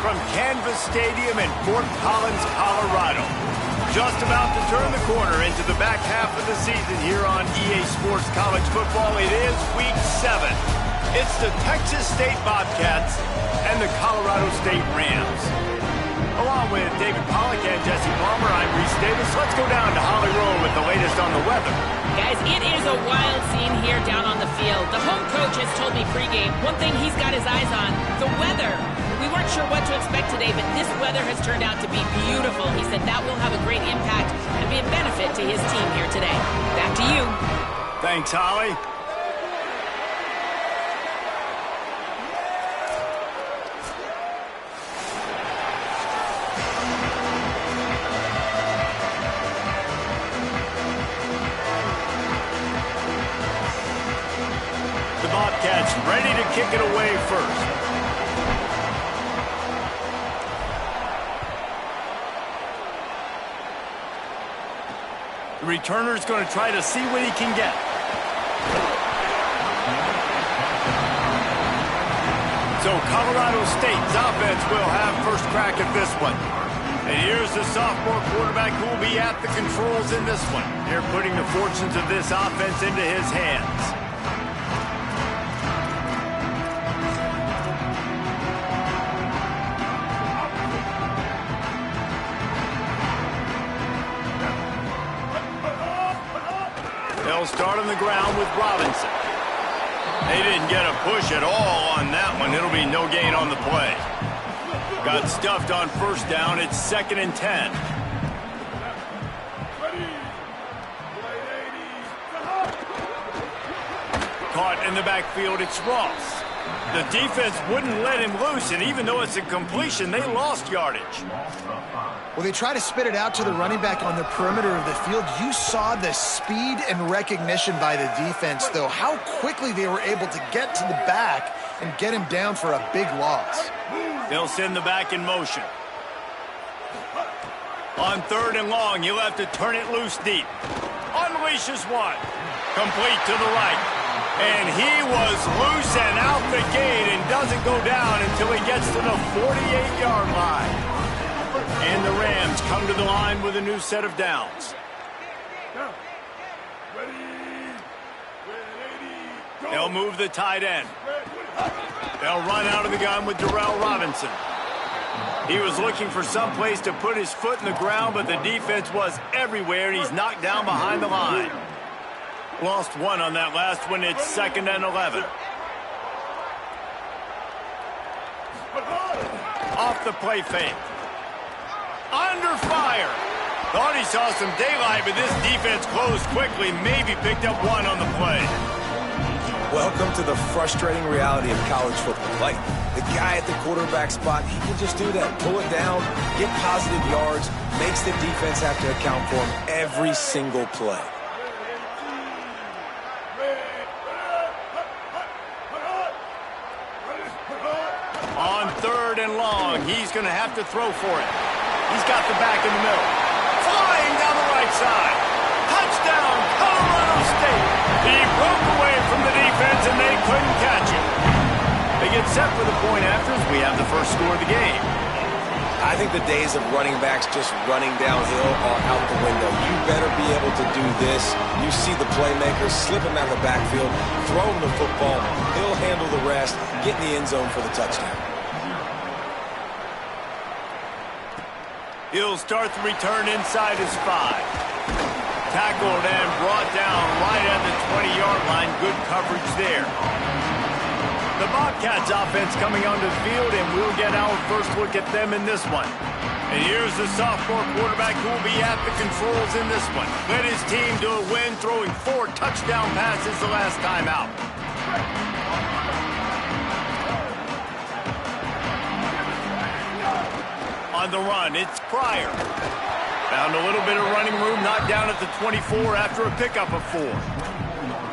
from Canvas Stadium in Fort Collins, Colorado. Just about to turn the corner into the back half of the season here on EA Sports College Football. It is Week 7. It's the Texas State Bobcats and the Colorado State Rams. Along with David Pollack and Jesse Palmer, I'm Reese Davis. Let's go down to Holly Rowe with the latest on the weather. Guys, it is a wild scene here down on the field. The home coach has told me pregame, one thing he's got his eyes on, the weather. We weren't sure what to expect today, but this weather has turned out to be beautiful. He said that will have a great impact and be a benefit to his team here today. Back to you. Thanks, Holly. Bobcats ready to kick it away first. The returner's going to try to see what he can get. So Colorado State's offense will have first crack at this one. And here's the sophomore quarterback who will be at the controls in this one. They're putting the fortunes of this offense into his hands. They'll start on the ground with Robinson. They didn't get a push at all on that one. It'll be no gain on the play. Got stuffed on first down. It's 2nd and 10. Caught in the backfield, it's Ross. The defense wouldn't let him loose, and even though it's a completion, they lost yardage. Well, they try to spit it out to the running back on the perimeter of the field. You saw the speed and recognition by the defense, though, how quickly they were able to get to the back and get him down for a big loss. They'll send the back in motion. On 3rd and long, you'll have to turn it loose deep. Unleashes one. Complete to the right. And he was loose and out the gate and doesn't go down until he gets to the 48-yard line. And the Rams come to the line with a new set of downs. They'll move the tight end. They'll run out of the gun with Darrell Robinson. He was looking for some place to put his foot in the ground, but the defense was everywhere, and he's knocked down behind the line. Lost one on that last one. It's 2nd and 11. Off the play fake. Under fire. Thought he saw some daylight, but this defense closed quickly. Maybe picked up one on the play. Welcome to the frustrating reality of college football. Like, the guy at the quarterback spot, he can just do that. Pull it down, get positive yards, makes the defense have to account for him every single play. On 3rd and long, he's going to have to throw for it. He's got the back in the middle. Flying down the right side. Touchdown, Colorado State. He broke away from the defense, and they couldn't catch him. They get set for the point after as we have the first score of the game. I think the days of running backs just running downhill are out the window. You better be able to do this. You see the playmaker, slip him out of the backfield, throw him the football. He'll handle the rest, get in the end zone for the touchdown. He'll start the return inside his 5. Tackled and brought down right at the 20-yard line. Good coverage there. The Bobcats offense coming onto the field, and we'll get our first look at them in this one. And here's the sophomore quarterback who will be at the controls in this one. Led his team to a win, throwing 4 touchdown passes the last time out. On the run, it's Pryor. Found a little bit of running room, knocked down at the 24 after a pickup of 4.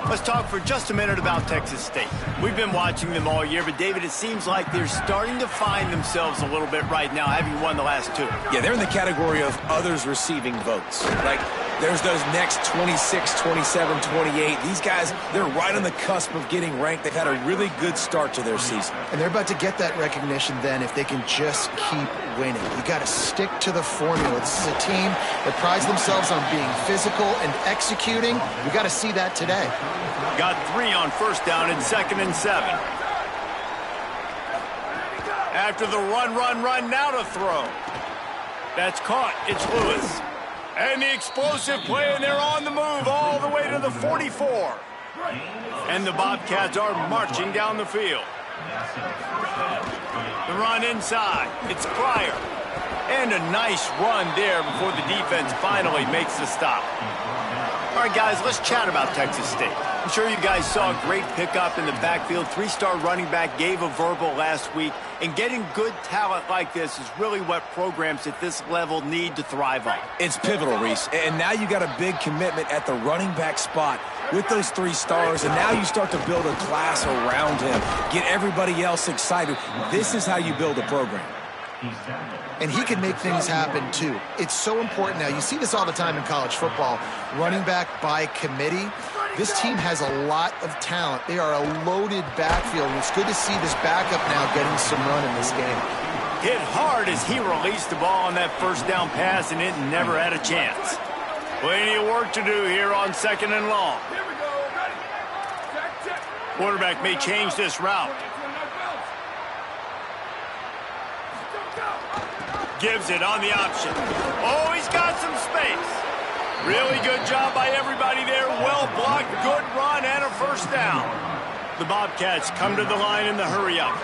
Let's talk for just a minute about Texas State. We've been watching them all year, but David, it seems like they're starting to find themselves a little bit right now, having won the last 2. Yeah, they're in the category of others receiving votes. Like, There's those next 26, 27, 28. These guys, they're right on the cusp of getting ranked. They've had a really good start to their season. And they're about to get that recognition then if they can just keep winning. You got to stick to the formula. This is a team that prides themselves on being physical and executing. We got to see that today. Got 3 on first down and 2nd and 7. After the run, now to throw. That's caught. It's Lewis. And the explosive play, and they're on the move all the way to the 44. And the Bobcats are marching down the field. The run inside. It's Pryor. And a nice run there before the defense finally makes the stop. All right, guys, let's chat about Texas State. I'm sure you guys saw a great pickup in the backfield. 3-star running back gave a verbal last week. And getting good talent like this is really what programs at this level need to thrive on. It's pivotal, Reese. And now you got a big commitment at the running back spot with those 3 stars. And now you start to build a class around him. Get everybody else excited. This is how you build a program. And he can make things happen, too. It's so important now. You see this all the time in college football. Running back by committee. This team has a lot of talent. They are a loaded backfield, and it's good to see this backup now getting some run in this game. Hit hard as he released the ball on that first down pass, and it never had a chance. Plenty of work to do here on 2nd and long. Quarterback may change this route. Gives it on the option. Oh, he's got some space. Really good job by everybody there. Well blocked, good run, and a first down. The Bobcats come to the line in the hurry-up.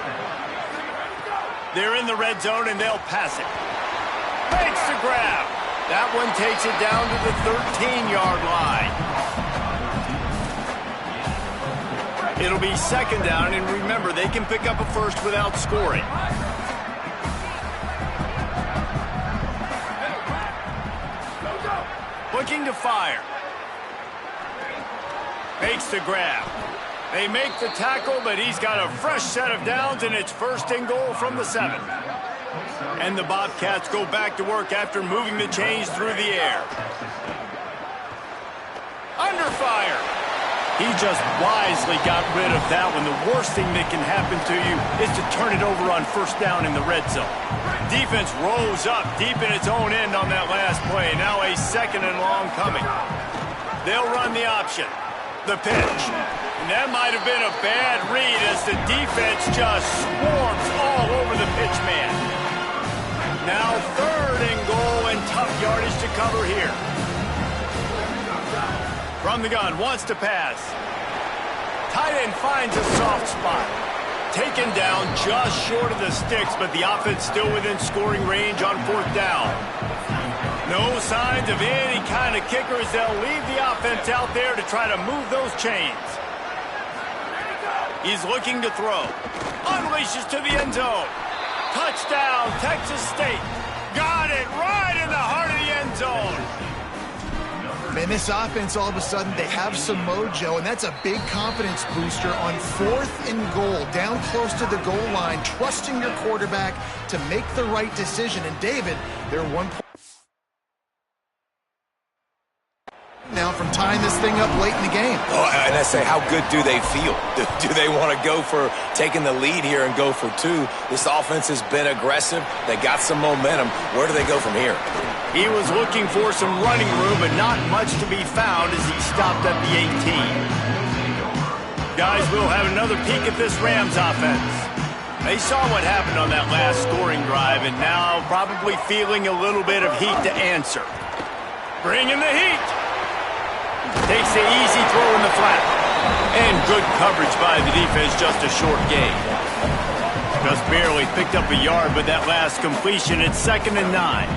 They're in the red zone, and they'll pass it. Makes the grab. That one takes it down to the 13-yard line. It'll be 2nd down, and remember, they can pick up a first without scoring. Looking to fire. Makes the grab. They make the tackle, but he's got a fresh set of downs, and it's 1st and goal from the 7. And the Bobcats go back to work after moving the chains through the air. Under fire. He just wisely got rid of that one. The worst thing that can happen to you is to turn it over on 1st down in the red zone. Defense rose up deep in its own end on that last play. Now a 2nd and long coming. They'll run the option. The pitch. And that might have been a bad read as the defense just swarms all over the pitch man. Now 3rd and goal, and tough yardage to cover here. From the gun, wants to pass. Tight end finds a soft spot. Taken down just short of the sticks, but the offense still within scoring range on 4th down. No signs of any kind of kickers. They'll leave the offense out there to try to move those chains. He's looking to throw. Unleashes to the end zone. Touchdown, Texas State. Got it right in the heart of the end zone. Man, this offense, all of a sudden, they have some mojo, and that's a big confidence booster on 4th and goal, down close to the goal line, trusting your quarterback to make the right decision. And, David, they're 1 point now from tying this thing up late in the game. Oh, and I say, how good do they feel? Do they want to go for taking the lead here and go for 2? This offense has been aggressive. They got some momentum. Where do they go from here? He was looking for some running room, but not much to be found as he stopped at the 18. Guys, we'll have another peek at this Rams offense. They saw what happened on that last scoring drive, and now probably feeling a little bit of heat to answer. Bringing the heat. Takes the easy throw in the flat. And good coverage by the defense, just a short gain. Just barely picked up a yard, but that last completion, it's 2nd and 9.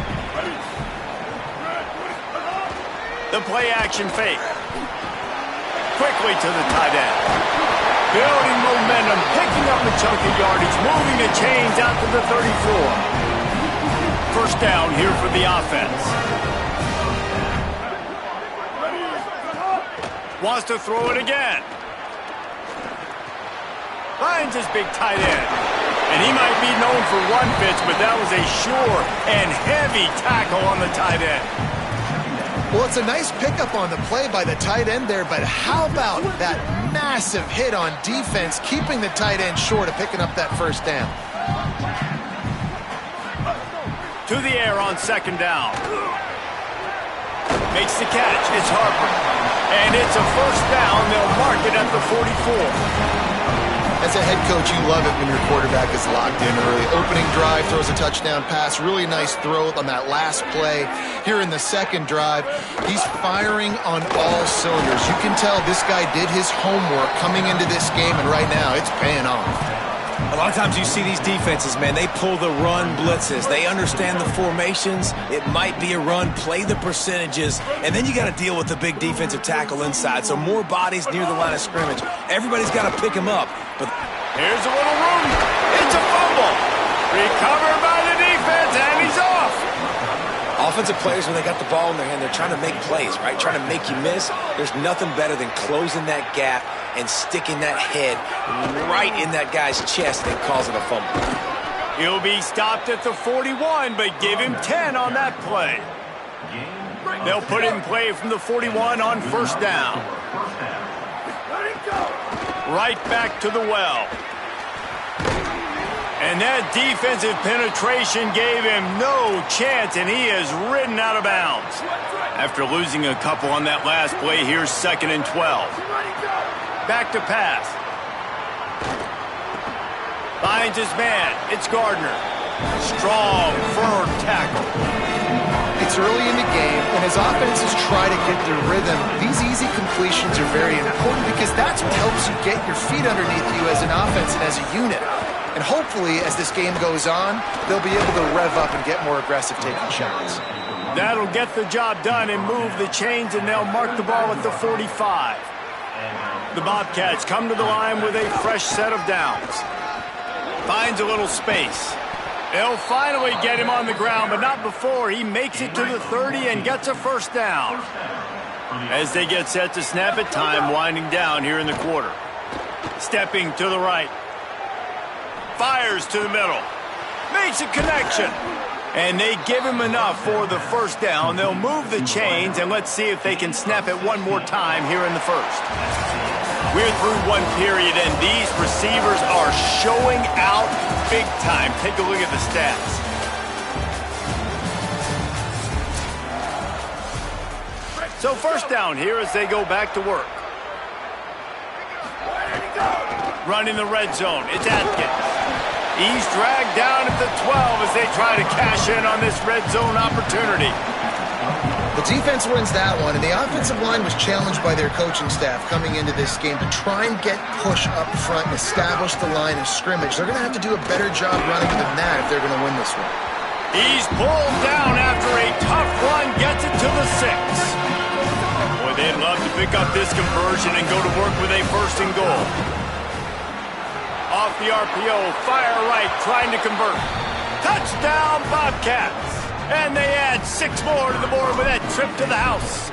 The play-action fake. Quickly to the tight end. Building momentum, picking up a chunk of yardage, moving the chains out to the 34. First down here for the offense. Wants to throw it again. Finds his big tight end. And he might be known for run fits, but that was a sure and heavy tackle on the tight end. Well, it's a nice pickup on the play by the tight end there, but how about that massive hit on defense, keeping the tight end short of picking up that first down? To the air on second down. Makes the catch. It's Harper. And it's a first down. They'll mark it at the 44. As a head coach, you love it when your quarterback is locked in early. Opening drive, throws a touchdown pass. Really nice throw on that last play. Here in the second drive, he's firing on all cylinders. You can tell this guy did his homework coming into this game, and right now it's paying off. A lot of times you see these defenses, man, they pull the run blitzes. They understand the formations. It might be a run, play the percentages, and then you got to deal with the big defensive tackle inside. So more bodies near the line of scrimmage. Everybody's got to pick him up. But here's a little room. It's a fumble. Recovered by the defense, and he's off. Offensive players, when they got the ball in their hand, they're trying to make plays, right? Trying to make you miss. There's nothing better than closing that gap and sticking that head right in that guy's chest and causing a fumble. He'll be stopped at the 41, but give him 10 on that play. They'll put it in play from the 41 on first down. Right back to the well. And that defensive penetration gave him no chance, and he is ridden out of bounds. After losing a couple on that last play, here's 2nd and 12. Back to pass. Finds his man. It's Gardner. Strong, firm tackle. It's early in the game, and as offenses try to get their rhythm, these easy completions are very important because that's what helps you get your feet underneath you as an offense and as a unit. And hopefully, as this game goes on, they'll be able to rev up and get more aggressive taking shots. That'll get the job done and move the chains, and they'll mark the ball at the 45. The Bobcats come to the line with a fresh set of downs. Finds a little space. They'll finally get him on the ground, but not before he makes it to the 30 and gets a first down. As they get set to snap it, time winding down here in the quarter. Stepping to the right. Fires to the middle. Makes a connection. And they give him enough for the first down. They'll move the chains, and let's see if they can snap it one more time here in the first. We're through one period, and these receivers are showing out big time. Take a look at the stats. So first down here as they go back to work. Running the red zone. It's Atkins. He's dragged down at the 12 as they try to cash in on this red zone opportunity. The defense wins that one, and the offensive line was challenged by their coaching staff coming into this game to try and get push up front and establish the line of scrimmage. They're going to have to do a better job running than that if they're going to win this one. He's pulled down after a tough run, gets it to the 6. Boy, they'd love to pick up this conversion and go to work with a first and goal. Off the RPO, fire right, trying to convert. Touchdown, Bobcats! And they add 6 more to the board with that trip to the house.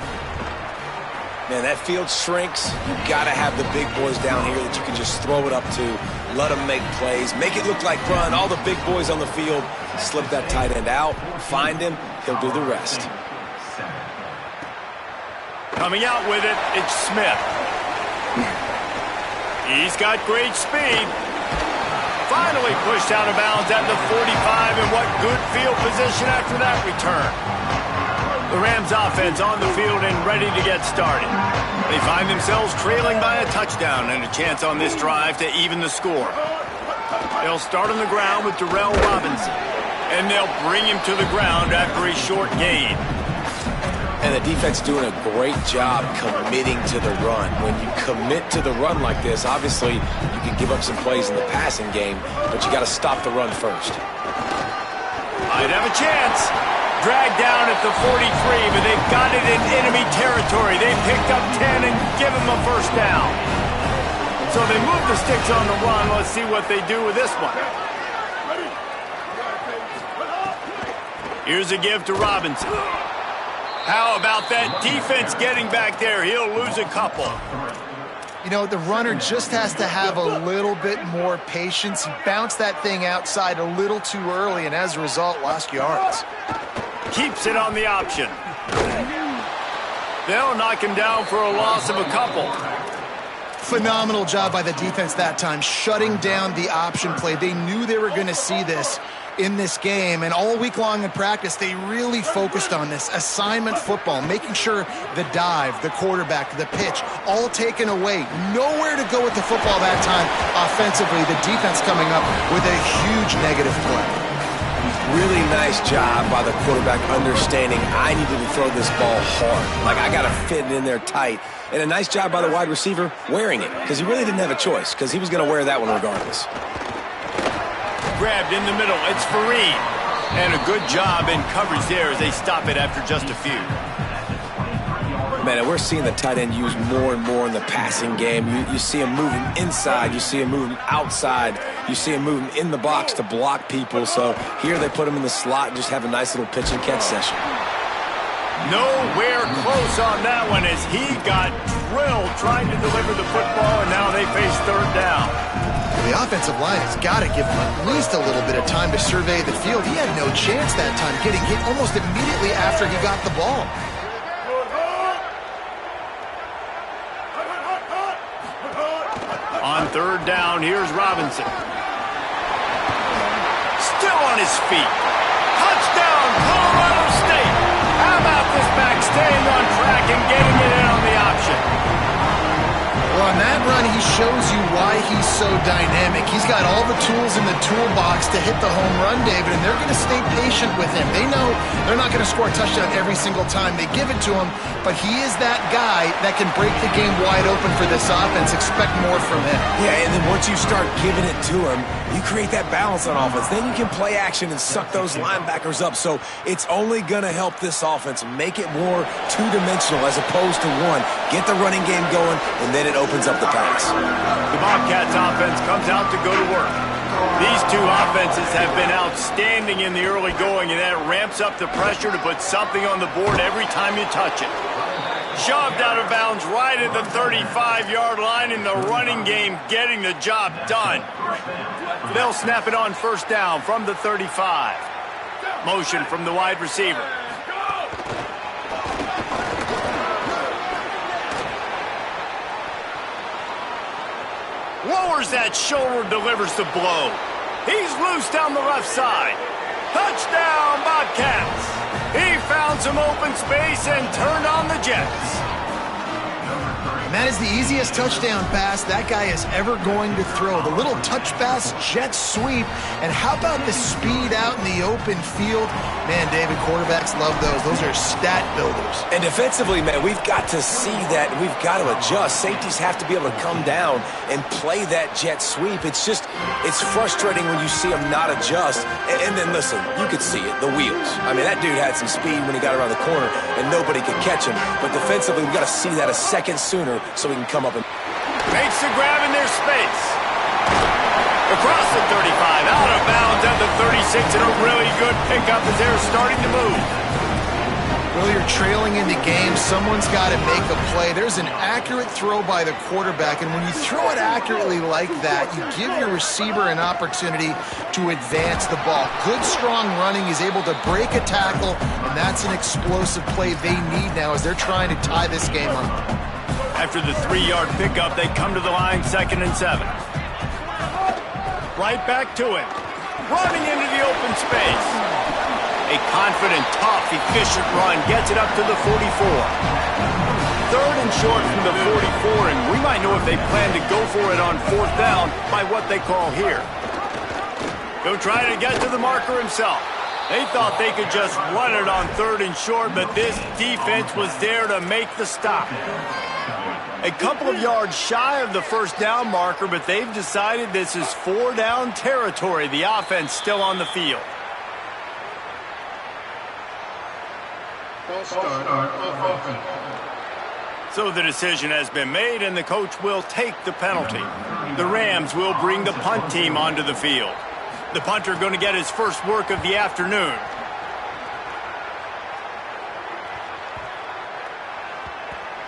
Man, that field shrinks. You got to have the big boys down here that you can just throw it up to, let them make plays, make it look like run. All the big boys on the field, slip that tight end out, find him, he'll do the rest. Coming out with it, it's Smith. He's got great speed. Finally pushed out of bounds at the 45, and what good field position after that return. The Rams offense on the field and ready to get started. They find themselves trailing by a touchdown and a chance on this drive to even the score. They'll start on the ground with Darrell Robinson, and they'll bring him to the ground after a short gain. And the defense doing a great job committing to the run. When you commit to the run like this, obviously you can give up some plays in the passing game, but you got to stop the run first. Might have a chance. Dragged down at the 43, but they've got it in enemy territory. They picked up 10 and give him a first down. So they move the sticks on the run. Let's see what they do with this one. Here's a give to Robinson. How about that defense getting back there? He'll lose a couple. You know, the runner just has to have a little bit more patience. He bounced that thing outside a little too early, and as a result, lost yards. Keeps it on the option. They'll knock him down for a loss of a couple. Phenomenal job by the defense that time, shutting down the option play. They knew they were going to see this in this game, and all week long in practice, they really focused on this assignment football, making sure the dive, the quarterback, the pitch, all taken away. Nowhere to go with the football that time offensively. The defense coming up with a huge negative play. Really nice job by the quarterback understanding I needed to throw this ball hard. Like, I got to fit it in there tight. And a nice job by the wide receiver wearing it, because he really didn't have a choice, because he was going to wear that one regardless. Grabbed in the middle. It's Fareed. And a good job in coverage there as they stop it after just a few. Man, and we're seeing the tight end used more and more in the passing game. You see him moving inside. You see him moving outside. You see him moving in the box to block people. So here they put him in the slot and just have a nice little pitch and catch session. Nowhere close on that one as he got drilled trying to deliver the football, and now they face third down. The offensive line has got to give him at least a little bit of time to survey the field. He had no chance that time, getting hit almost immediately after he got the ball. On third down, here's Robinson. Still on his feet. Touchdown, Colorado State. How about this back staying on track and getting it in on the option? Well, on that run, he shows you why he's so dynamic. He's got all the tools in the toolbox to hit the home run, David, and they're going to stay patient with him. They know they're not going to score a touchdown every single time they give it to him, but he is that guy that can break the game wide open for this offense. Expect more from him. Yeah, and then once you start giving it to him, you create that balance on offense. Then you can play action and suck those linebackers up. So it's only going to help this offense make it more two-dimensional as opposed to one. Get the running game going, and then it opens up the pass. The Bobcats offense comes out to go to work. These two offenses have been outstanding in the early going, and that ramps up the pressure to put something on the board every time you touch it. Shoved out of bounds right at the 35-yard line in the running game, getting the job done. They'll snap it on first down from the 35. Motion from the wide receiver. Lowers that shoulder, delivers the blow. He's loose down the left side. Touchdown, Bobcats. He found some open space and turned on the Jets. And that is the easiest touchdown pass that guy is ever going to throw. The little touch pass, jet sweep, and how about the speed out in the open field? Man, David, quarterbacks love those. Those are stat builders. And defensively, man, we've got to see that, and we've got to adjust. Safeties have to be able to come down and play that jet sweep. It's frustrating when you see them not adjust. And then, listen, you could see it, the wheels. I mean, that dude had some speed when he got around the corner, and nobody could catch him. But defensively, we've got to see that a second sooner so we can come up and... Makes the grab in their space. Across the 35, out of bounds at the 36, and a really good pickup as they're starting to move. Well, you're trailing in the game. Someone's got to make a play. There's an accurate throw by the quarterback, and when you throw it accurately like that, you give your receiver an opportunity to advance the ball. Good, strong running. He's able to break a tackle, and that's an explosive play they need now as they're trying to tie this game up. After the 3-yard pickup, they come to the line, 2nd and 7. Right back to him. Running into the open space. A confident, tough, efficient run gets it up to the 44. 3rd and short from the 44, and we might know if they plan to go for it on 4th down by what they call here. He'll try to get to the marker himself. They thought they could just run it on 3rd and short, but this defense was there to make the stop. A couple of yards shy of the 1st down marker, but they've decided this is 4-down territory. The offense still on the field. So the decision has been made, and the coach will take the penalty. The Rams will bring the punt team onto the field. The punter going to get his first work of the afternoon.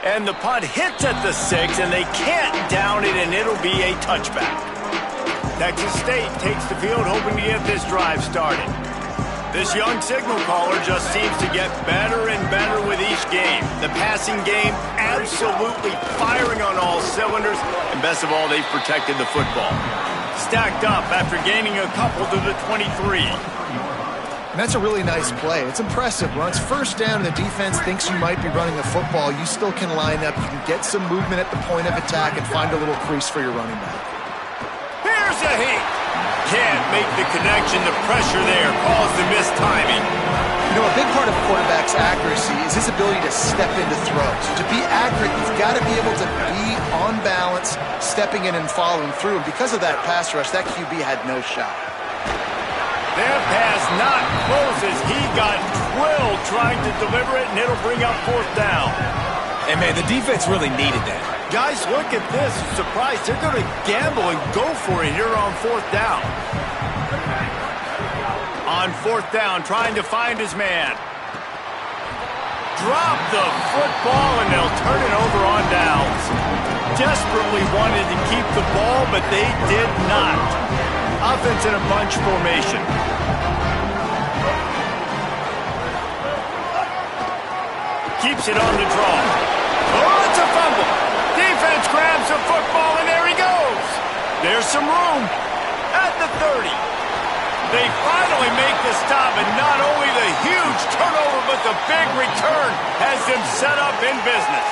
And the punt hits at the 6, and they can't down it, and it'll be a touchback. Texas State takes the field, hoping to get this drive started. This young signal caller just seems to get better and better with each game. The passing game absolutely firing on all cylinders, and best of all, they've protected the football. Stacked up after gaining a couple to the 23. And that's a really nice play. It's impressive. When it's first down and the defense thinks you might be running the football, you still can line up. You can get some movement at the point of attack and find a little crease for your running back. Here's a hit. Can't make the connection. The pressure there caused the missed timing. You know, a big part of a quarterback's accuracy is his ability to step into throws. To be accurate, you've got to be able to be on balance, stepping in and following through. And because of that pass rush, that QB had no shot. Their pass not close as he got drilled trying to deliver it, and it'll bring up fourth down. And, man, the defense really needed that. Guys, look at this. I'm surprised. They're going to gamble and go for it here on fourth down. On fourth down, trying to find his man. Drop the football, and they'll turn it over on downs. Desperately wanted to keep the ball, but they did not. Offense in a bunch formation. Keeps it on the draw. Oh, it's a fumble. Defense grabs the football, and there he goes. There's some room at the 30. They finally make the stop, and not only the huge turnover, but the big return has them set up in business.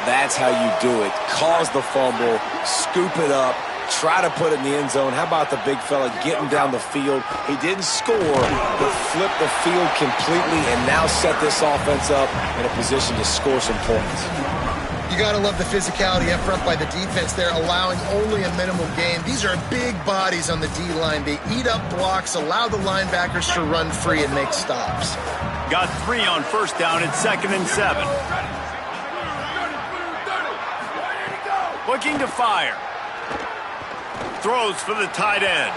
That's how you do it. Cause the fumble, scoop it up, try to put it in the end zone. How about the big fella getting down the field? He didn't score, but flipped the field completely and now set this offense up in a position to score some points. You got to love the physicality up front by the defense there, allowing only a minimal gain. These are big bodies on the D-line. They eat up blocks, allow the linebackers to run free and make stops. Got 3 on first down at 2nd and 7. Looking to fire. Throws for the tight end.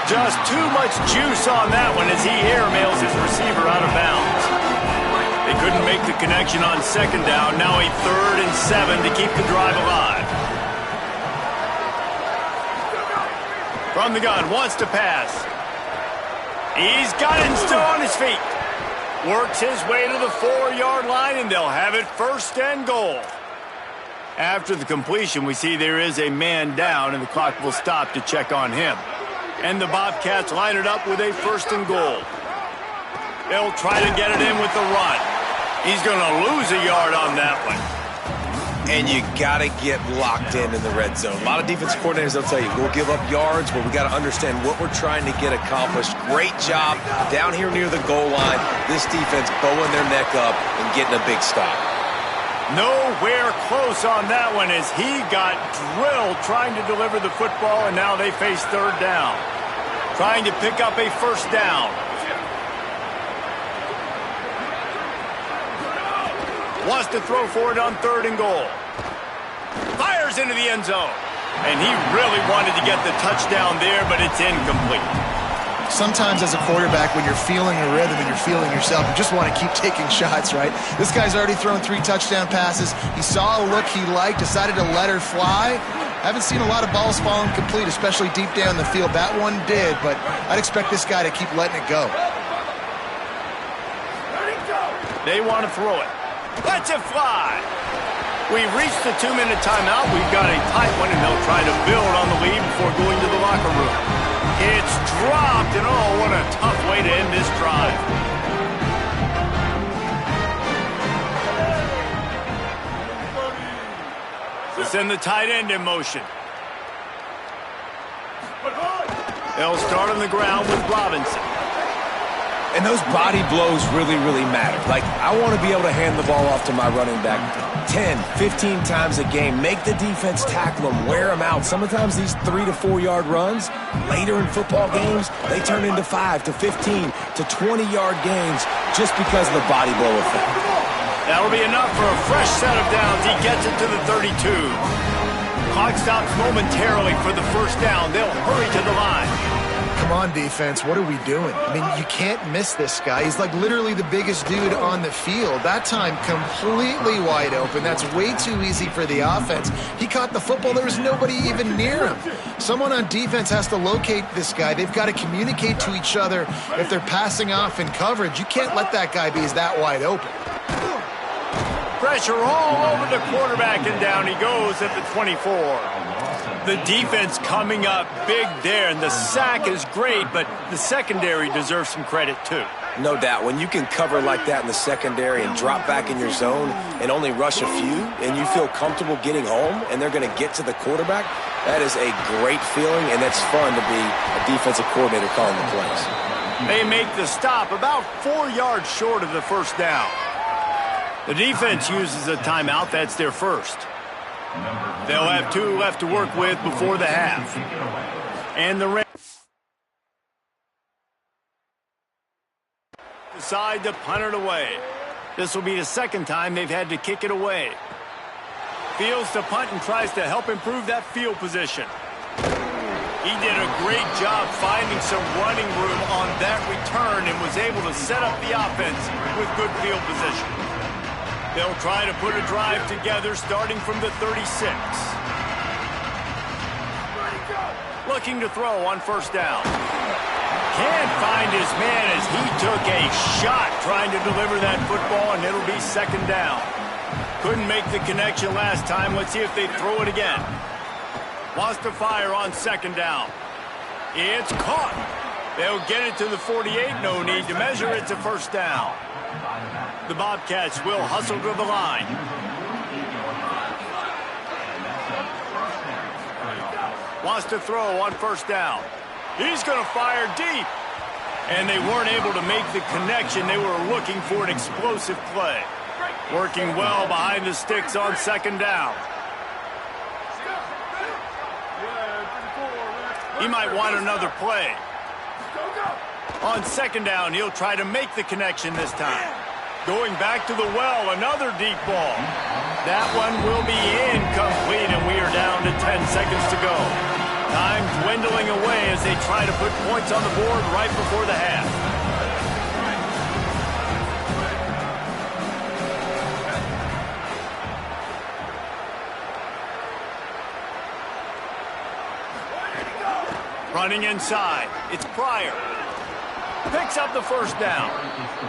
Just too much juice on that one as he airmails his receiver out of bounds. They couldn't make the connection on 2nd down. Now a 3rd and 7 to keep the drive alive. From the gun, wants to pass. He's got it and still on his feet. Works his way to the 4-yard line, and they'll have it 1st and goal. After the completion, we see there is a man down, and the clock will stop to check on him. And the Bobcats line it up with a 1st and goal. They'll try to get it in with the run. He's going to lose a yard on that one. And you got to get locked in the red zone. A lot of defense coordinators, they'll tell you, we'll give up yards, but we got to understand what we're trying to get accomplished. Great job down here near the goal line. This defense bowing their neck up and getting a big stop. Nowhere close on that one as he got drilled trying to deliver the football, and now they face 3rd down. Trying to pick up a 1st down. Wants to throw for it on 3rd and goal. Fires into the end zone. And he really wanted to get the touchdown there, but it's incomplete. Sometimes as a quarterback, when you're feeling a rhythm and you're feeling yourself, you just want to keep taking shots, right? This guy's already thrown 3 touchdown passes. He saw a look he liked, decided to let her fly. Haven't seen a lot of balls fall incomplete, especially deep down the field. That one did, but I'd expect this guy to keep letting it go. They want to throw it. Let's it fly. We've reached the 2-minute timeout. We've got a tight one, and they'll try to build on the lead before going to the locker room. It's dropped, and oh, what a tough way to end this drive. Let's send the tight end in motion. They'll start on the ground with Robinson. And those body blows really, really matter. Like, I want to be able to hand the ball off to my running back 10, 15 times a game. Make the defense tackle them, wear them out. Sometimes these 3 to 4 yard runs, later in football games, they turn into 5 to 15 to 20-yard gains just because of the body blow effect. That'll be enough for a fresh set of downs. He gets it to the 32. Clock stops momentarily for the 1st down. They'll hurry to the line. Come on, defense, what are we doing? I mean, you can't miss this guy. He's like literally the biggest dude on the field. That time, completely wide open. That's way too easy for the offense. He caught the football. There was nobody even near him. Someone on defense has to locate this guy. They've got to communicate to each other if they're passing off in coverage. You can't let that guy be that wide open. Pressure all over the quarterback, and down he goes at the 24. The defense coming up big there, and the sack is great, but the secondary deserves some credit too. No doubt. When you can cover like that in the secondary and drop back in your zone and only rush a few, and you feel comfortable getting home, and they're going to get to the quarterback, that is a great feeling, and that's fun to be a defensive coordinator calling the plays. They make the stop about 4 yards short of the first down. The defense uses a timeout. That's their first. They'll have 2 left to work with before the half. And the Rams decide to punt it away. This will be the second time they've had to kick it away. Fields to punt and tries to help improve that field position. He did a great job finding some running room on that return and was able to set up the offense with good field position. They'll try to put a drive together starting from the 36. Looking to throw on first down. Can't find his man as he took a shot trying to deliver that football, and it'll be second down. Couldn't make the connection last time. Let's see if they throw it again. Wants to fire on second down. It's caught. They'll get it to the 48. No need to measure. It's a first down. The Bobcats will hustle to the line. Wants to throw on first down. He's going to fire deep. And they weren't able to make the connection. They were looking for an explosive play. Working well behind the sticks on second down. He might want another play. On second down, he'll try to make the connection this time. Going back to the well, another deep ball. That one will be incomplete, and we are down to 10 seconds to go. Time dwindling away as they try to put points on the board right before the half. Running inside, it's Pryor. Picks up the first down.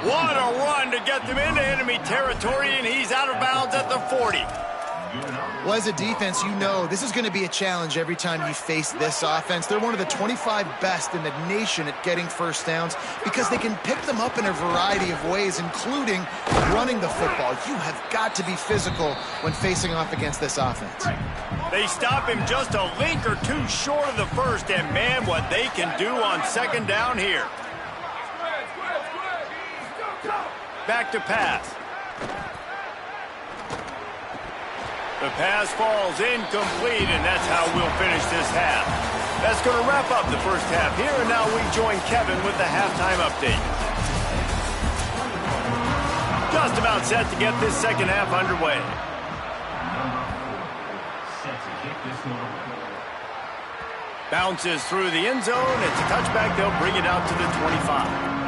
What a run to get them into enemy territory, and he's out of bounds at the 40. Well, as a defense, you know this is going to be a challenge every time you face this offense. They're one of the 25 best in the nation at getting first downs because they can pick them up in a variety of ways, including running the football. You have got to be physical when facing off against this offense. They stop him just a link or two short of the first, and man, what they can do on second down here. Back to pass. The pass falls incomplete, and that's how we'll finish this half. That's going to wrap up the first half here, and now we join Kevin with the halftime update. Just about set to get this second half underway. Bounces through the end zone. It's a touchback. They'll bring it out to the 25.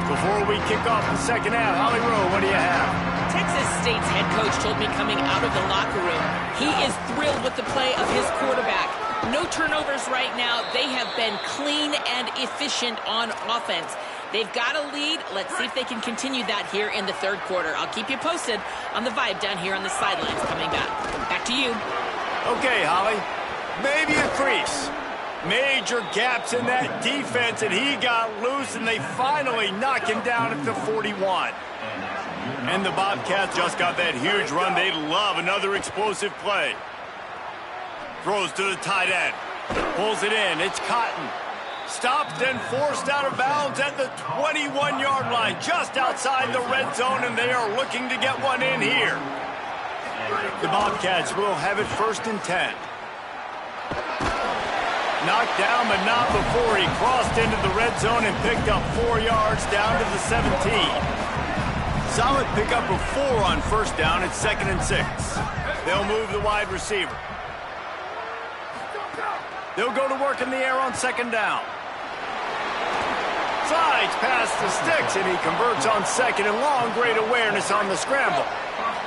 Before we kick off the second half, Holly Rowe, what do you have? Texas State's head coach told me coming out of the locker room, he is thrilled with the play of his quarterback. No turnovers right now. They have been clean and efficient on offense. They've got a lead. Let's see if they can continue that here in the third quarter. I'll keep you posted on the vibe down here on the sidelines coming back. Back to you. Okay, Holly. Maybe a crease. Major gaps in that defense, and he got loose, and they finally knock him down at the 41. And the Bobcats just got that huge run. They love another explosive play. Throws to the tight end. Pulls it in. It's Cotton. Stopped and forced out of bounds at the 21-yard line, just outside the red zone, and they are looking to get one in here. The Bobcats will have it first and 10. Knocked down, but not before he crossed into the red zone and picked up 4 yards down to the 17. Solid pickup of 4 on first down. It's 2nd and 6. They'll move the wide receiver. They'll go to work in the air on second down. Slides past the sticks, and he converts on second and long. Great awareness on the scramble.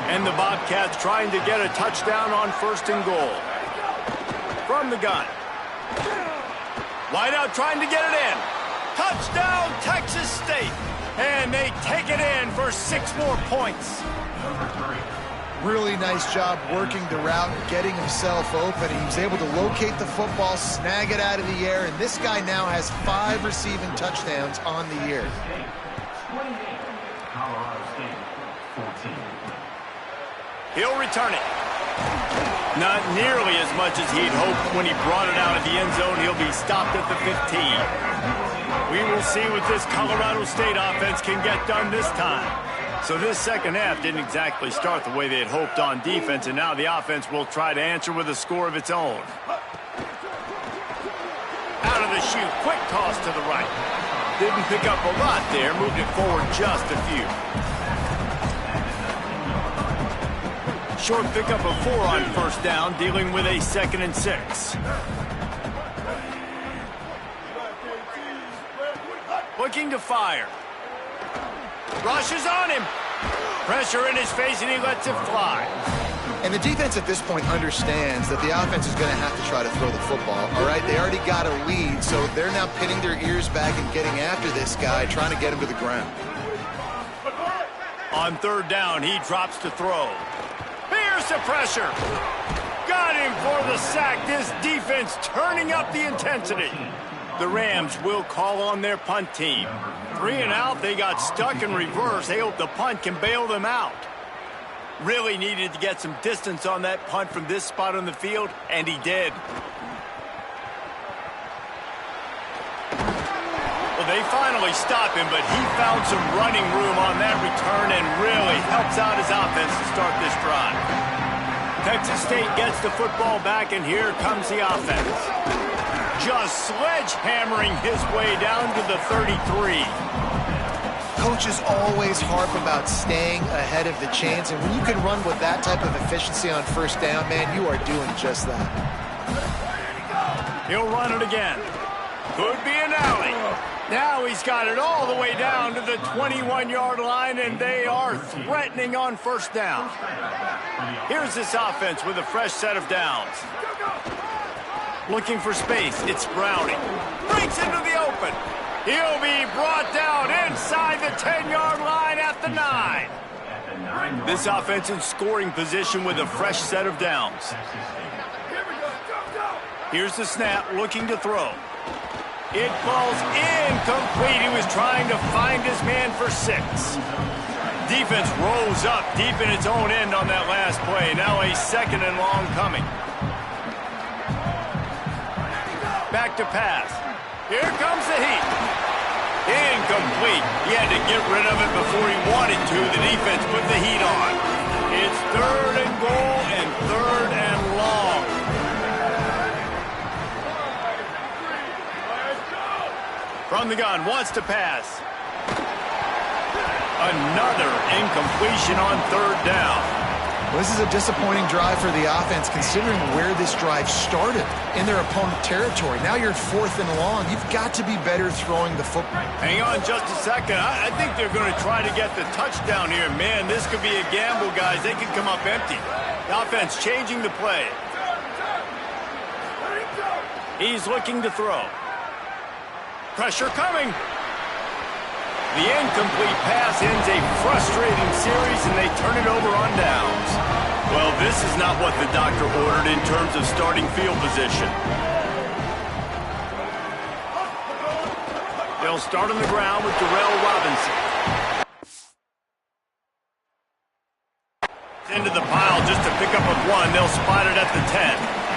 And the Bobcats trying to get a touchdown on first and goal. From the gun. Wide out trying to get it in. Touchdown, Texas State. And they take it in for 6 more points. Really nice job working the route and getting himself open. He was able to locate the football, snag it out of the air, and this guy now has 5 receiving touchdowns on the year. He'll return it. Not nearly as much as he'd hoped when he brought it out of the end zone. He'll be stopped at the 15. We will see what this Colorado State offense can get done this time. So this second half didn't exactly start the way they had hoped on defense, and now the offense will try to answer with a score of its own. Out of the chute, quick toss to the right. Didn't pick up a lot there, moved it forward just a few. Short pickup of 4 on first down, dealing with a 2nd and 6. Looking to fire. Rushes on him. Pressure in his face, and he lets it fly. And the defense at this point understands that the offense is going to have to try to throw the football. All right, they already got a lead, so they're now pinning their ears back and getting after this guy, trying to get him to the ground. On third down, he drops to throw. Here's the pressure. Got him for the sack. This defense turning up the intensity. The Rams will call on their punt team. 3 and out, they got stuck in reverse. They hope the punt can bail them out. Really needed to get some distance on that punt from this spot on the field, and he did. Well, they finally stop him, but he found some running room on that return and really helps out his offense to start this drive. Texas State gets the football back, and here comes the offense. Just sledgehammering his way down to the 33. Coaches always harp about staying ahead of the chains, and when you can run with that type of efficiency on first down, man, you are doing just that. He'll run it again. Could be an alley. Now he's got it all the way down to the 21-yard line, and they are threatening on first down. Here's this offense with a fresh set of downs. Looking for space, it's Browning. Breaks into the open. He'll be brought down inside the 10-yard line at the 9. This offense in scoring position with a fresh set of downs. Here's the snap, looking to throw. It falls incomplete. He was trying to find his man for 6. Defense rolls up deep in its own end on that last play. Now a 2nd and long coming. Back to pass. Here comes the heat. Incomplete. He had to get rid of it before he wanted to. The defense put the heat on. It's 3rd and goal and 3rd and long. From the gun, wants to pass. Another incompletion on 3rd down. Well, this is a disappointing drive for the offense, considering where this drive started, in their opponent territory. Now you're 4th and long. You've got to be better throwing the football. Hang on just a second. I think they're going to try to get the touchdown here. Man, this could be a gamble, guys. They could come up empty. The offense changing the play. He's looking to throw. Pressure coming. The incomplete pass ends a frustrating series, and they turn it over on downs. Well, this is not what the doctor ordered in terms of starting field position. They'll start on the ground with Darrell Robinson. Into the pile just to pick up a 1. They'll spot it at the 10.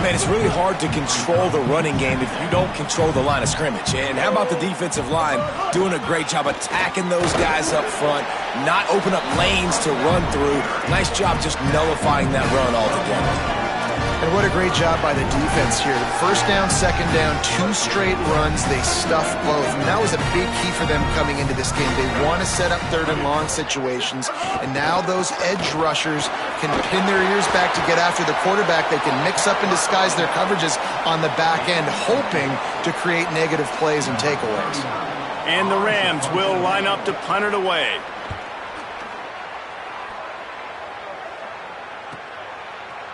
Man, it's really hard to control the running game if you don't control the line of scrimmage. And how about the defensive line doing a great job attacking those guys up front, not open up lanes to run through. Nice job just nullifying that run altogether. And what a great job by the defense here. First down, second down, 2 straight runs. They stuffed both. And that was a big key for them coming into this game. They want to set up third and long situations. And now those edge rushers can pin their ears back to get after the quarterback. They can mix up and disguise their coverages on the back end, hoping to create negative plays and takeaways. And the Rams will line up to punt it away.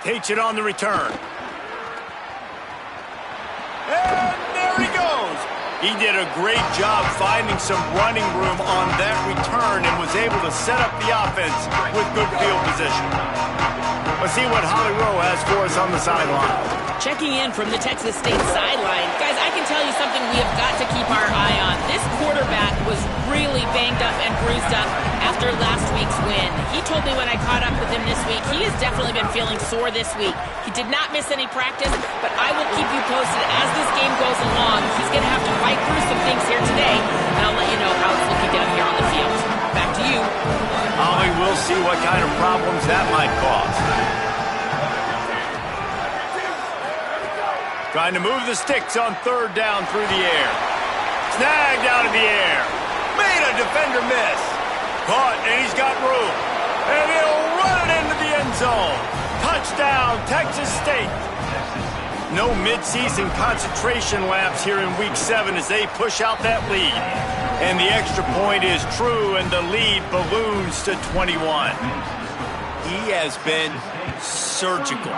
Takes it on the return. And there he goes. He did a great job finding some running room on that return and was able to set up the offense with good field position. Let's see what Holly Rowe has for us on the sideline. Checking in from the Texas State sideline. Guys, I can tell you something we have got to keep our eye on. This quarterback was really banged up and bruised up after last week's win. He told me when I caught up with him this week, he has definitely been feeling sore this week. He did not miss any practice, but I will keep you posted as this game goes along. He's going to have to fight through some things here today, and I'll let you know how it's looking down here on the field. Back to you. Holly, we'll see what kind of problems that might cause. Trying to move the sticks on third down through the air. Snagged out of the air. Made a defender miss. Caught, and he's got room. And he'll run it into the end zone. Touchdown, Texas State. No midseason concentration laps here in Week 7 as they push out that lead. And the extra point is true, and the lead balloons to 21. He has been surgical.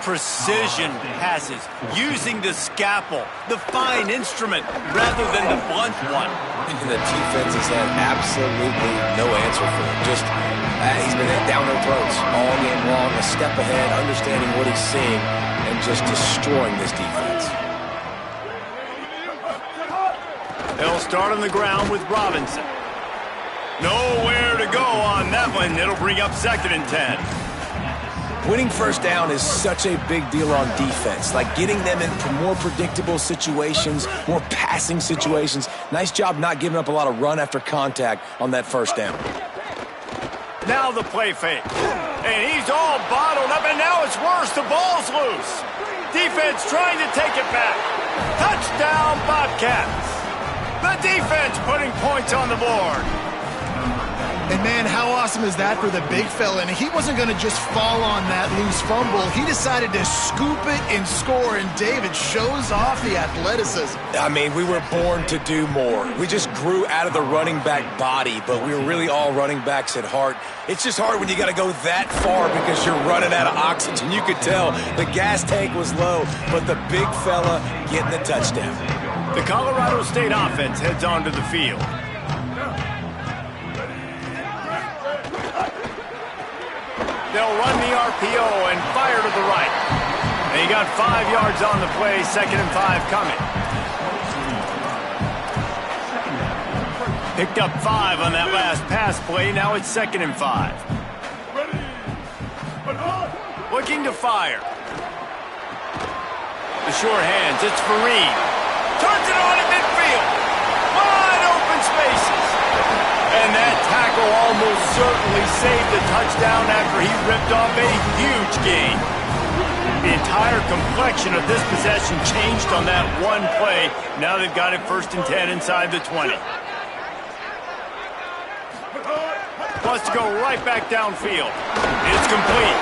Precision passes, using the scalpel, the fine instrument, rather than the blunt one. And the defense has had absolutely no answer for him. Just, he's been down their throats all game long, a step ahead, understanding what he's seeing, and just destroying this defense. They'll start on the ground with Robinson. Nowhere to go on that one. It'll bring up 2nd and 10. Winning first down is such a big deal on defense, like getting them into more predictable situations, more passing situations. Nice job not giving up a lot of run after contact on that first down. Now the play fake. And he's all bottled up, and now it's worse. The ball's loose. Defense trying to take it back. Touchdown, Bobcats. The defense putting points on the board. And, man, how awesome is that for the big fella? And he wasn't going to just fall on that loose fumble. He decided to scoop it and score, and David shows off the athleticism. I mean, we were born to do more. We just grew out of the running back body, but we were really all running backs at heart. It's just hard when you got to go that far because you're running out of oxygen. You could tell the gas tank was low, but the big fella getting the touchdown. The Colorado State offense heads onto the field. They'll run the RPO and fire to the right. And he got 5 yards on the play, 2nd and 5 coming. Picked up 5 on that last pass play. Now it's 2nd and 5. Looking to fire. The short hands, it's Fareed. Turns it on at midfield. Wide open spaces. And that tackle almost certainly saved the touchdown after he ripped off a huge gain. The entire complexion of this possession changed on that one play. Now they've got it 1st and 10 inside the 20. Wants to go right back downfield. It's complete.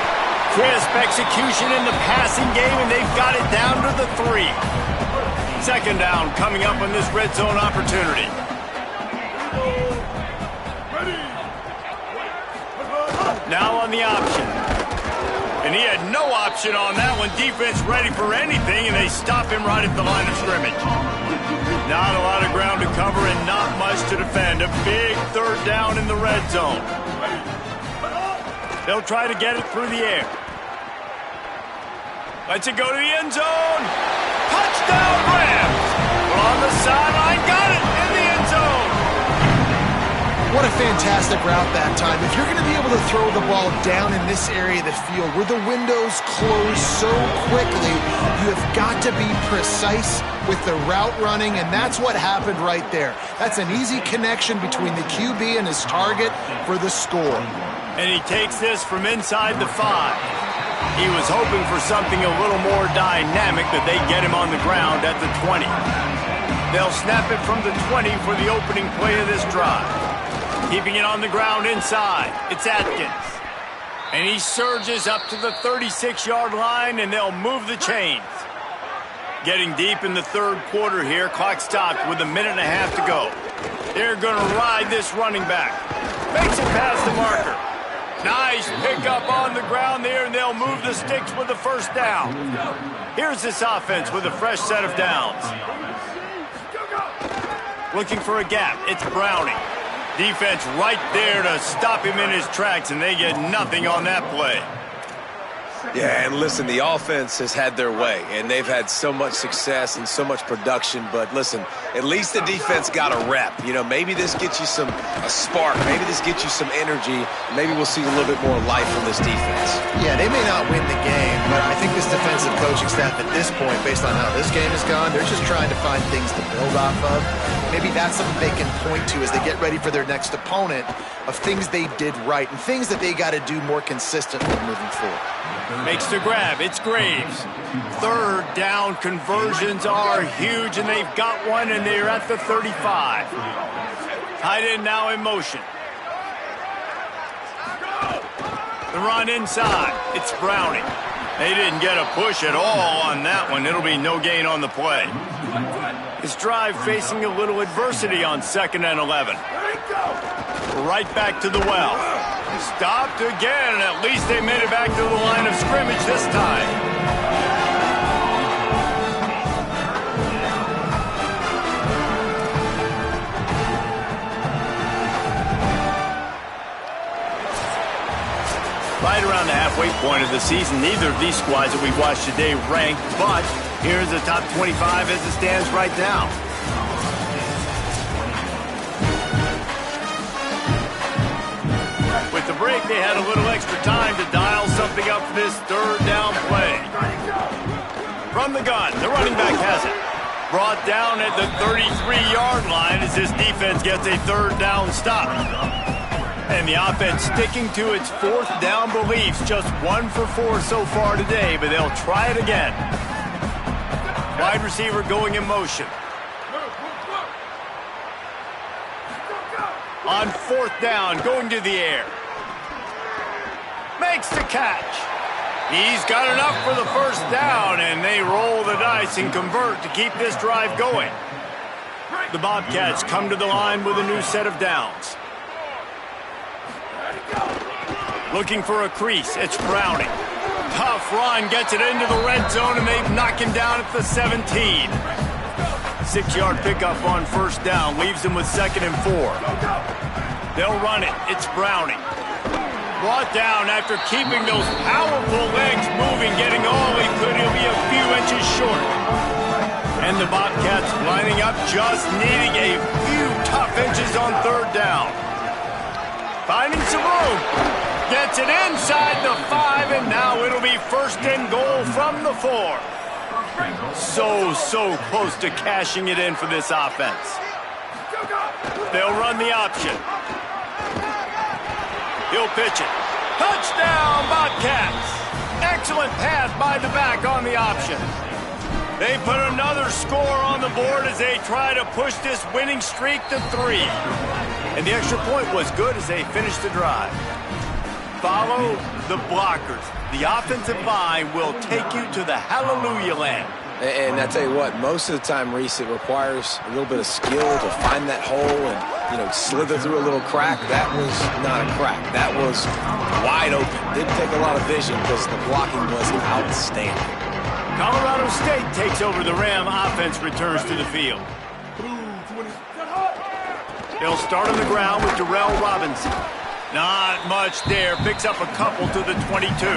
Crisp execution in the passing game, and they've got it down to the 3. 2nd down coming up on this red zone opportunity. Now on the option. And he had no option on that one. Defense ready for anything, and they stop him right at the line of scrimmage. Not a lot of ground to cover and not much to defend. A big 3rd down in the red zone. They'll try to get it through the air. Lets it go to the end zone. Touchdown, Rams. Well, on the sideline, got it in the end zone. What a fantastic route that time. If you're going to be able to throw the ball down in this area of the field where the windows close so quickly, you have got to be precise with the route running, and that's what happened right there. That's an easy connection between the QB and his target for the score. And he takes this from inside the 5. He was hoping for something a little more dynamic, that they get him on the ground at the 20. They'll snap it from the 20 for the opening play of this drive. Keeping it on the ground inside, it's Atkins. And he surges up to the 36-yard line, and they'll move the chains. Getting deep in the third quarter here, clock stopped with 1.5 minutes to go. They're going to ride this running back. Makes it past the marker. Nice pickup on the ground there, and they'll move the sticks with the first down. Here's this offense with a fresh set of downs. Looking for a gap, it's Browning. Defense right there to stop him in his tracks, and they get nothing on that play. Yeah, and listen, the offense has had their way, and they've had so much success and so much production. But listen, at least the defense got a rep. You know, maybe this gets you a spark. Maybe this gets you some energy. Maybe we'll see a little bit more life from this defense. Yeah, they may not win the game, but I think this defensive coaching staff at this point, based on how this game has gone, they're just trying to find things to build off of. Maybe that's something they can point to as they get ready for their next opponent, of things they did right and things that they got to do more consistently moving forward. Makes the grab. It's Graves. Third down conversions are huge, and they've got one, and they're at the 35. Tight end now in motion. The run inside. It's Browning. They didn't get a push at all on that one. It'll be no gain on the play. His drive facing a little adversity on 2nd and 11. Right back to the well. Stopped again. At least they made it back to the line of scrimmage this time. Right around the halfway point of the season, neither of these squads that we've watched today ranked, but here's the top 25 as it stands right now. With the break, they had a little extra time to dial something up for this third down play. From the gun, the running back has it. Brought down at the 33-yard line as this defense gets a third down stop. And the offense sticking to its fourth down beliefs. Just 1 for 4 so far today, but they'll try it again. Wide receiver going in motion. On 4th down, going to the air. Makes the catch. He's got enough for the first down, and they roll the dice and convert to keep this drive going. The Bobcats come to the line with a new set of downs. Looking for a crease, it's Browning. Tough run, gets it into the red zone, and they knock him down at the 17. 6-yard pickup on 1st down, leaves him with 2nd and 4. They'll run it, it's Browning. Brought down after keeping those powerful legs moving, getting all he could. He'll be a few inches short. And the Bobcats lining up, just needing a few tough inches on 3rd down. Finding some room. Gets it inside the 5, and now it'll be 1st and goal from the 4. So close to cashing it in for this offense. They'll run the option. He'll pitch it. Touchdown, Bobcats! Excellent pass by the back on the option. They put another score on the board as they try to push this winning streak to 3. And the extra point was good as they finished the drive. Follow the blockers. The offensive line will take you to the hallelujah land. And I tell you what, most of the time, Reese, it requires a little bit of skill to find that hole and, you know, slither through a little crack. That was not a crack. That was wide open. Didn't take a lot of vision because the blocking was outstanding. Colorado State takes over the Ram. Offense returns to the field. They'll start on the ground with Darrell Robinson. Not much there. Picks up a couple to the 22.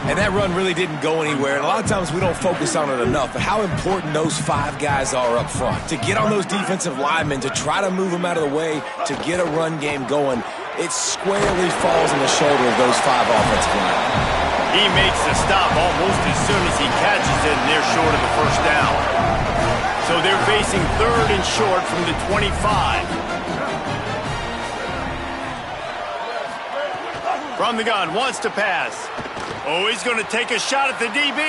And that run really didn't go anywhere. And a lot of times we don't focus on it enough, but how important those 5 guys are up front. To get on those defensive linemen, to try to move them out of the way, to get a run game going, it squarely falls on the shoulder of those 5 offensive linemen. He makes the stop almost as soon as he catches it, and they're short of the first down. So they're facing 3rd and short from the 25. From the gun, wants to pass. Oh, he's going to take a shot at the DB.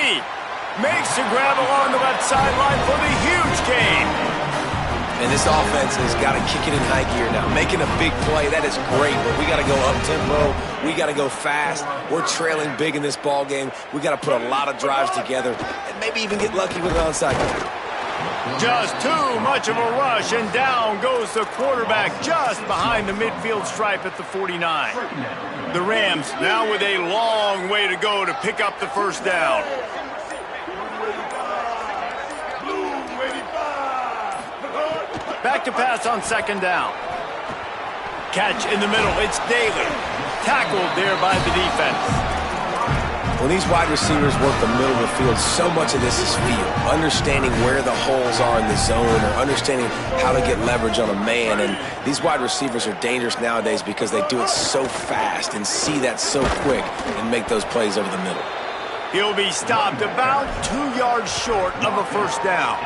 Makes the grab along the left sideline for the huge gain. And this offense has got to kick it in high gear now. Making a big play, that is great, but we got to go up-tempo. We got to go fast. We're trailing big in this ball game. We got to put a lot of drives together and maybe even get lucky with an onside kick. Just too much of a rush, and down goes the quarterback just behind the midfield stripe at the 49. The Rams now with a long way to go to pick up the first down. Back to pass on second down. Catch in the middle. It's Daly. Tackled there by the defense. When these wide receivers work the middle of the field, so much of this is feel. Understanding where the holes are in the zone or understanding how to get leverage on a man. And these wide receivers are dangerous nowadays because they do it so fast and see that so quick and make those plays over the middle. He'll be stopped about 2 yards short of a first down.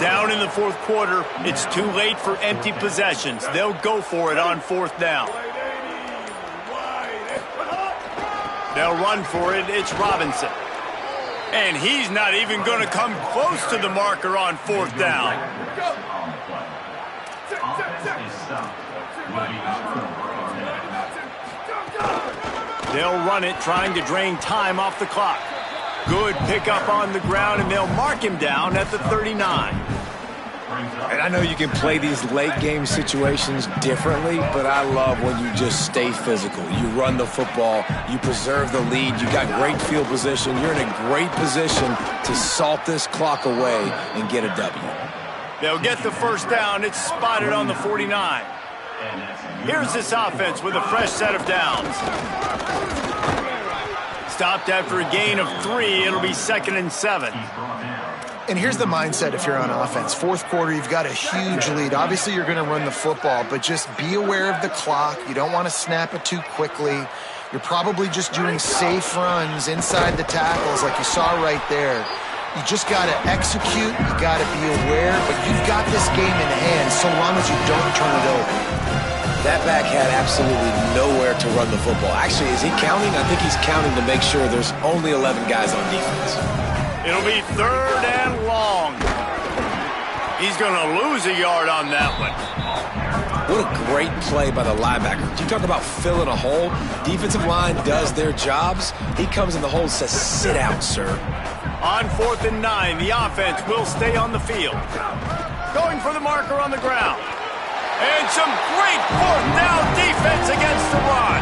Down in the fourth quarter, it's too late for empty possessions. They'll go for it on fourth down. They'll run for it. It's Robinson. And he's not even going to come close to the marker on fourth down. They'll run it, trying to drain time off the clock. Good pickup on the ground, and they'll mark him down at the 39. And I know you can play these late game situations differently, but I love when you just stay physical. You run the football, you preserve the lead, you got great field position, you're in a great position to salt this clock away and get a W. They'll get the first down. It's spotted on the 49. Here's this offense with a fresh set of downs. Stopped after a gain of 3. It'll be 2nd and 7. And here's the mindset if you're on offense. Fourth quarter, you've got a huge lead. Obviously, you're going to run the football, but just be aware of the clock. You don't want to snap it too quickly. You're probably just doing safe runs inside the tackles like you saw right there. You just got to execute. You got to be aware, but you've got this game in hand so long as you don't turn it over. That back had absolutely nowhere to run the football. Actually, is he counting? I think he's counting to make sure there's only 11 guys on defense. It'll be 3rd and long. He's going to lose a yard on that one. What a great play by the linebacker. You talk about filling a hole. Defensive line does their jobs. He comes in the hole and says, sit out, sir. On 4th and 9, the offense will stay on the field. Going for the marker on the ground. And some great 4th down defense against the run.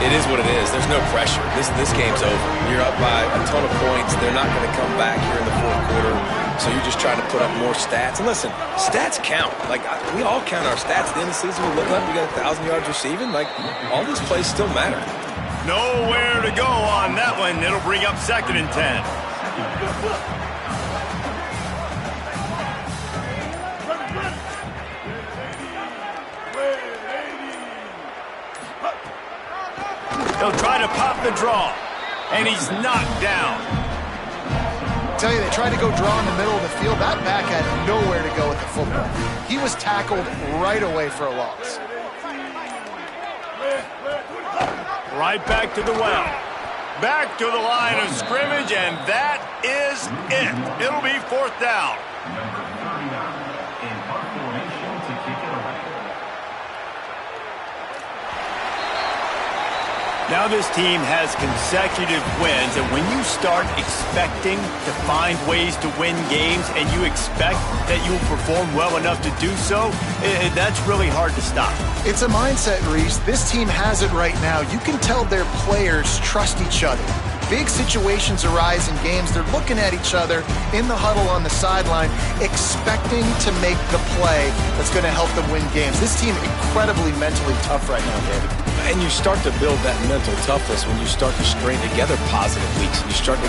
It is what it is. There's no pressure. This game's over. You're up by a ton of points. They're not going to come back here in the fourth quarter. So you're just trying to put up more stats. And listen, stats count. Like, we all count our stats. At the end of the season, we look up, you got 1,000 yards receiving. Like, all these plays still matter. Nowhere to go on that one. It'll bring up 2nd and 10. He'll try to pop the draw, and he's knocked down. I tell you, they tried to go draw in the middle of the field. That back had nowhere to go with the football. He was tackled right away for a loss. Right back to the well. Back to the line of scrimmage, and that is it. It'll be 4th down. Now this team has consecutive wins, and when you start expecting to find ways to win games and you expect that you'll perform well enough to do so, that's really hard to stop. It's a mindset, Reese. This team has it right now. You can tell their players trust each other. Big situations arise in games. They're looking at each other in the huddle on the sideline, expecting to make the play that's going to help them win games. This team incredibly mentally tough right now, David. And you start to build that mental toughness when you start to string together positive weeks. You start to